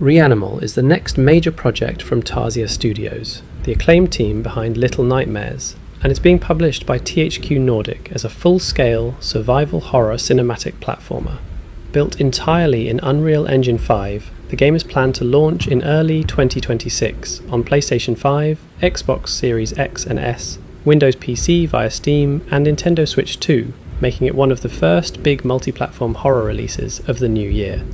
REANIMAL is the next major project from Tarsier Studios, the acclaimed team behind Little Nightmares, and it's being published by THQ Nordic as a full-scale survival horror cinematic platformer. Built entirely in Unreal Engine 5, the game is planned to launch in early 2026 on PlayStation 5, Xbox Series X and S, Windows PC via Steam, and Nintendo Switch 2, making it one of the first big multi-platform horror releases of the new year.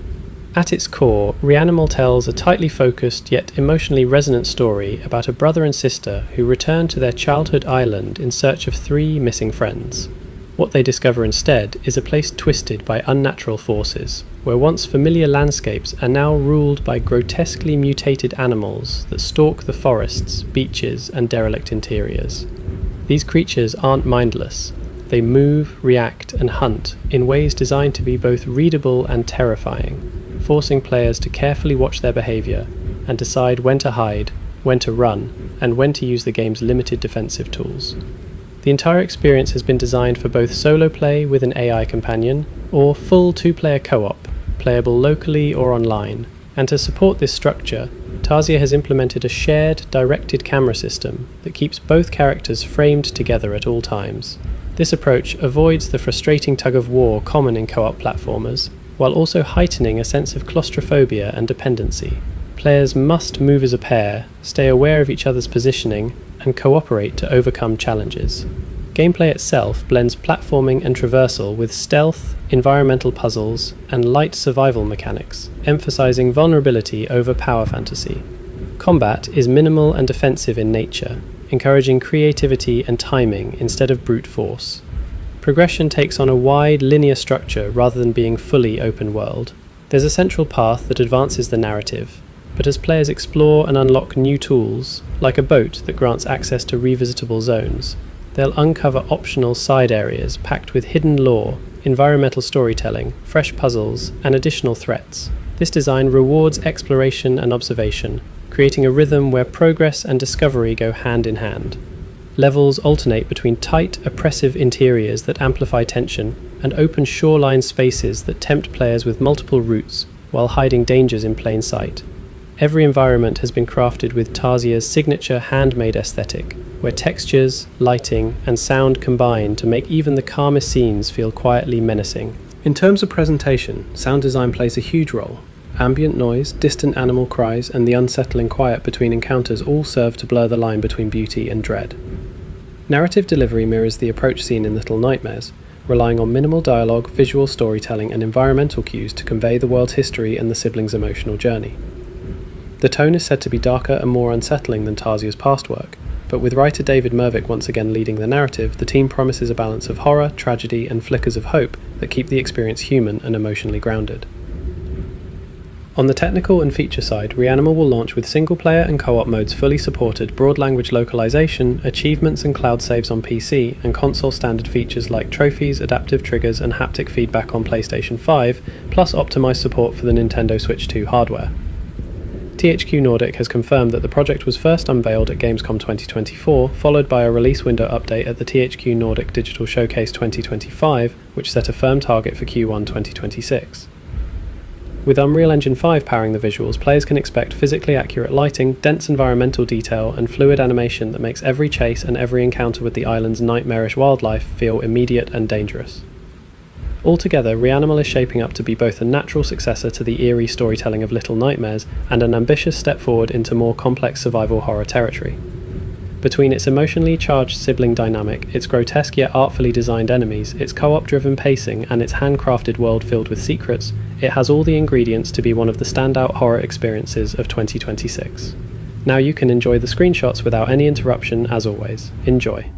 At its core, REANIMAL tells a tightly focused yet emotionally resonant story about a brother and sister who return to their childhood island in search of 3 missing friends. What they discover instead is a place twisted by unnatural forces, where once familiar landscapes are now ruled by grotesquely mutated animals that stalk the forests, beaches, and derelict interiors. These creatures aren't mindless. They move, react, and hunt in ways designed to be both readable and terrifying, forcing players to carefully watch their behaviour and decide when to hide, when to run, and when to use the game's limited defensive tools. The entire experience has been designed for both solo play with an AI companion, or full 2-player co-op, playable locally or online, and to support this structure, Tarsier has implemented a shared, directed camera system that keeps both characters framed together at all times. This approach avoids the frustrating tug-of-war common in co-op platformers, while also heightening a sense of claustrophobia and dependency. Players must move as a pair, stay aware of each other's positioning, and cooperate to overcome challenges. Gameplay itself blends platforming and traversal with stealth, environmental puzzles, and light survival mechanics, emphasizing vulnerability over power fantasy. Combat is minimal and defensive in nature, encouraging creativity and timing instead of brute force. Progression takes on a wide, linear structure rather than being fully open world. There's a central path that advances the narrative, but as players explore and unlock new tools, like a boat that grants access to revisitable zones, they'll uncover optional side areas packed with hidden lore, environmental storytelling, fresh puzzles, and additional threats. This design rewards exploration and observation, creating a rhythm where progress and discovery go hand in hand. Levels alternate between tight, oppressive interiors that amplify tension and open shoreline spaces that tempt players with multiple routes while hiding dangers in plain sight. Every environment has been crafted with Tarsier's signature handmade aesthetic, where textures, lighting, and sound combine to make even the calmest scenes feel quietly menacing. In terms of presentation, sound design plays a huge role. Ambient noise, distant animal cries, and the unsettling quiet between encounters all serve to blur the line between beauty and dread. Narrative delivery mirrors the approach seen in Little Nightmares, relying on minimal dialogue, visual storytelling, and environmental cues to convey the world's history and the siblings' emotional journey. The tone is said to be darker and more unsettling than Tarsier's past work, but with writer David Mervick once again leading the narrative, the team promises a balance of horror, tragedy, and flickers of hope that keep the experience human and emotionally grounded. On the technical and feature side, REANIMAL will launch with single-player and co-op modes fully supported, broad language localization, achievements and cloud saves on PC, and console standard features like trophies, adaptive triggers, and haptic feedback on PlayStation 5, plus optimized support for the Nintendo Switch 2 hardware. THQ Nordic has confirmed that the project was first unveiled at Gamescom 2024, followed by a release window update at the THQ Nordic Digital Showcase 2025, which set a firm target for Q1 2026. With Unreal Engine 5 powering the visuals, players can expect physically accurate lighting, dense environmental detail, and fluid animation that makes every chase and every encounter with the island's nightmarish wildlife feel immediate and dangerous. Altogether, REANIMAL is shaping up to be both a natural successor to the eerie storytelling of Little Nightmares and an ambitious step forward into more complex survival horror territory. Between its emotionally charged sibling dynamic, its grotesque yet artfully designed enemies, its co-op-driven pacing, and its handcrafted world filled with secrets, it has all the ingredients to be one of the standout horror experiences of 2026. Now you can enjoy the screenshots without any interruption as always. Enjoy.